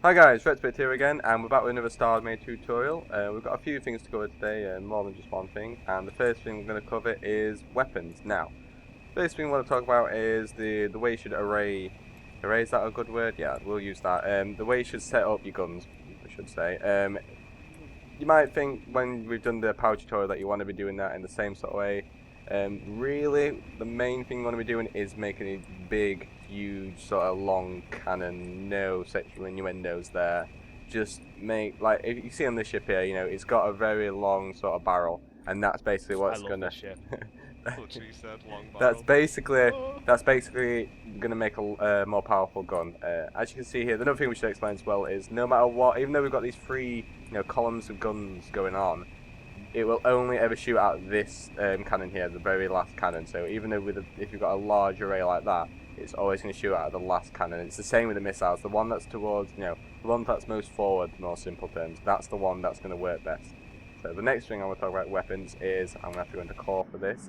Hi guys, Redsbit here again, and we're back with another Starmade tutorial. We've got a few things to cover today, more than just one thing, and the first thing we're going to cover is weapons. Now, first thing we want to talk about is the way you should array, is that a good word? Yeah, we'll use that. The way you should set up your guns, I should say. You might think when we've done the power tutorial that you want to be doing that in the same sort of way. Really, the main thing you want to be doing is making a big, huge, sort of long cannon, no sexual innuendos there. Just make, like, if you see on this ship here, you know, it's got a very long sort of barrel, and that's basically what's gonna... This ship. Literally said long That's barrel. basically gonna make a more powerful gun. As you can see here, the other thing we should explain as well is no matter what, even though we've got these three, columns of guns going on, it will only ever shoot out this cannon here, the very last cannon. So even though if you've got a large array like that, it's always going to shoot out the last cannon. It's the same with the missiles. The one that's towards, the one that's most forward, more simple terms, that's the one that's going to work best. So the next thing I want to talk about weapons is, I'm going to have to go into core for this.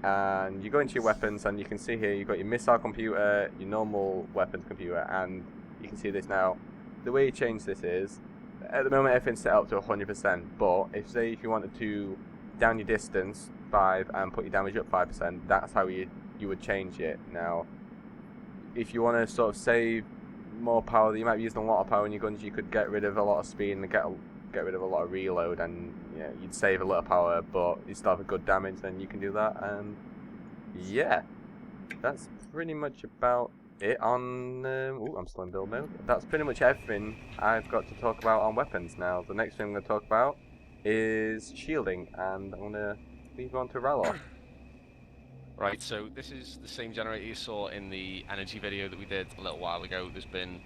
And you go into your weapons and you can see here you've got your missile computer, your normal weapons computer, and you can see this now. The way you change this is, at the moment everything's set up to 100%, but if you wanted to down your distance 5 and put your damage up 5%, that's how you would change it. Now, if you want to sort of save more power, you might be using a lot of power in your guns, you could get rid of a lot of speed and get rid of a lot of reload, and you'd save a lot of power, but you still have a good damage, then you can do that. And yeah, that's pretty much about it on I'm still in build mode. That's pretty much everything I've got to talk about on weapons. Now the next thing I'm going to talk about is shielding, and I'm going to leave on to Rallo. Right, so this is the same generator you saw in the energy video that we did a little while ago. There's been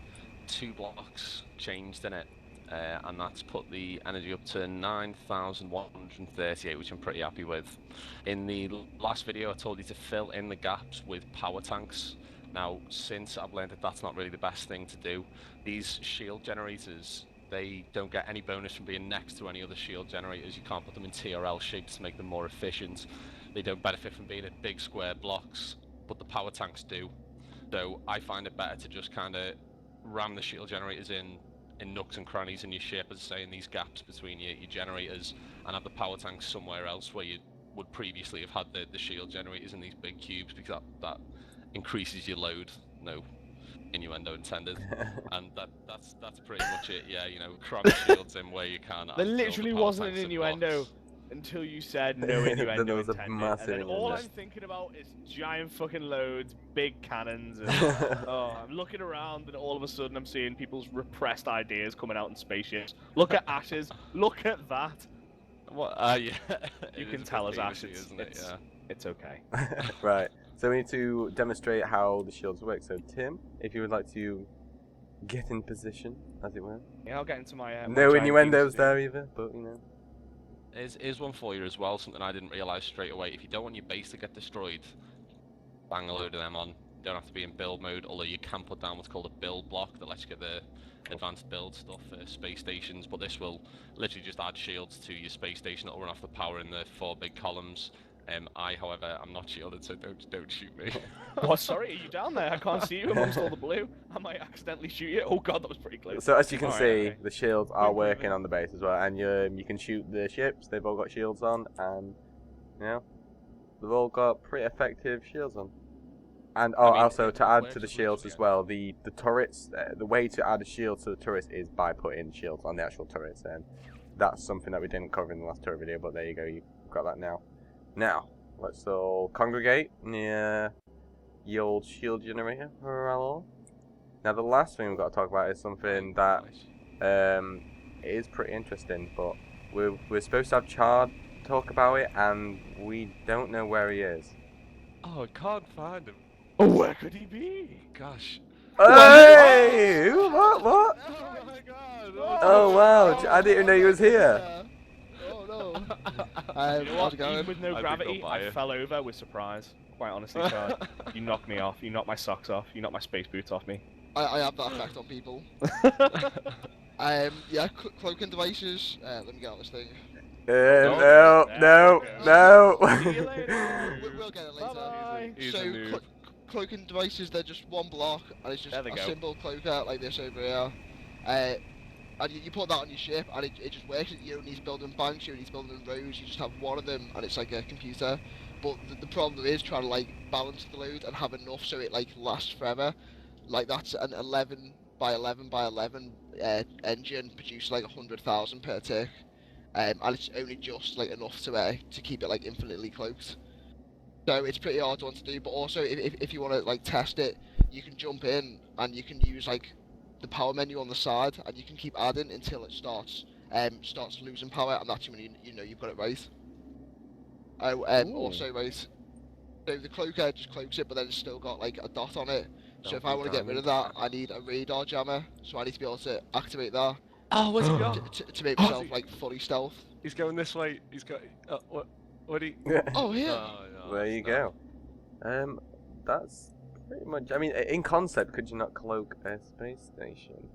2 blocks changed in it, and that's put the energy up to 9,138, which I'm pretty happy with. In the last video I told you to fill in the gaps with power tanks. Now, since I've learned that that's not really the best thing to do, these shield generators, they don't get any bonus from being next to any other shield generators. You can't put them in TRL shapes to make them more efficient. They don't benefit from being at big square blocks, but the power tanks do. So I find it better to just kind of ram the shield generators in nooks and crannies in your ship, as I say, in these gaps between your generators, and have the power tanks somewhere else where you would previously have had the shield generators in these big cubes, because that increases your load. No innuendo intended. And that's pretty much it. Yeah, cram the shields in where you can. There literally wasn't an innuendo until you said no innuendo Then there was intended. a massive and then all innuendo. I'm thinking about is giant fucking loads, big cannons, and I'm looking around and all of a sudden I'm seeing people's repressed ideas coming out in spaceships. Look at Ashes, look at that. What? Yeah. You can tell us Ashes, isn't it? Yeah. It's okay. Right, so we need to demonstrate how the shields work. So Tim, if you would like to get in position, as it were. Yeah, I'll get into my no innuendos there either, but Here's one for you as well, something I didn't realise straight away. If you don't want your base to get destroyed, bang a load of them on. You don't have to be in build mode, although you can put down what's called a build block that lets you get the advanced build stuff for space stations, but this will literally just add shields to your space station that will run off the power in the 4 big columns. However, I'm not shielded, so don't shoot me. What? Sorry, are you down there? I can't see you amongst all the blue. I might accidentally shoot you. Oh god, that was pretty close. So as you can see, okay. the shields are working on the base as well, and you can shoot the ships. They've all got shields on, and they've all got pretty effective shields on. And also to add to the shields as well, the turrets. The way to add a shield to the turrets is by putting shields on the actual turrets, and that's something that we didn't cover in the last turret video. But there you go, you've got that now. Now, let's all congregate near the old shield generator for all. Now, the last thing we've got to talk about is something that is pretty interesting, but we're supposed to have Chard talk about it, and we don't know where he is. Oh, I can't find him. Oh, where could he be? Gosh. Hey! What? Oh my god! Oh wow! I didn't even know he was here. Oh no! How's it going? Even with no gravity, I fell over with surprise. Quite honestly, Chard. You knocked me off. You knocked my socks off. You knocked my space boots off me. I have that effect on people. Yeah, cloaking devices. Let me get on this thing. No. See you later. We'll get it later. Bye-bye. So, cloaking devices, they're just one block, and it's just There they a go. simple cloaker like this over here. And you put that on your ship, and it just works. You don't need to build in banks, you don't need to build in rows, you just have one of them, and it's like a computer. But the problem is trying to like balance the load and have enough so it like lasts forever. Like that's an 11 by 11 by 11 engine produces like 100,000 per tick, and it's only just like enough to keep it like infinitely cloaked. So it's pretty hard one to do. But also, if you want to like test it, you can jump in and you can use like the power menu on the side, and you can keep adding until it starts losing power, and that's when you know you've got it right. Oh, also right. So the cloaker just cloaks it, but then it's still got like a dot on it. So if I want to get rid of that, I need a radar jammer. So I need to be able to activate that Oh, where's he gone? to make Oh, myself like fully stealth. He's going this way. He's got. What do you? Oh yeah. No, There you no. go. That's pretty much. I mean, in concept, could you not cloak a space station?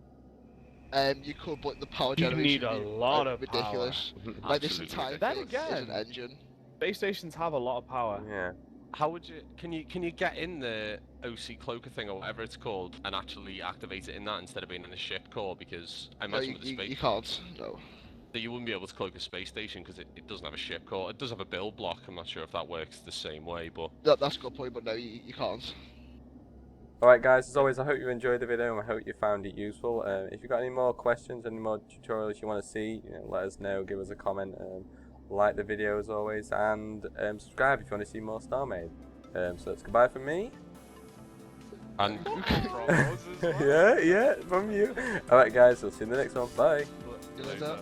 You could, but the power You generation need a would be, lot of ridiculous. Like this Absolutely entire ridiculous. thing Then is an again- engine. Space stations have a lot of power. Yeah. How would you? Can you get in the OC cloaker thing or whatever it's called and actually activate it in that instead of being in the ship core? Because I No, imagine with the space you can't. No. that you wouldn't be able to cloak a space station because it doesn't have a ship core. It does have a build block. I'm not sure if that works the same way, but That's a good point, but no, you can't. Alright guys, as always I hope you enjoyed the video and I hope you found it useful. If you've got any more questions, any more tutorials you want to see, let us know, give us a comment, like the video as always, and subscribe if you want to see more Starmade. So it's goodbye from me. and Yeah, from you. Alright guys, we'll see you in the next one. Bye. You like that?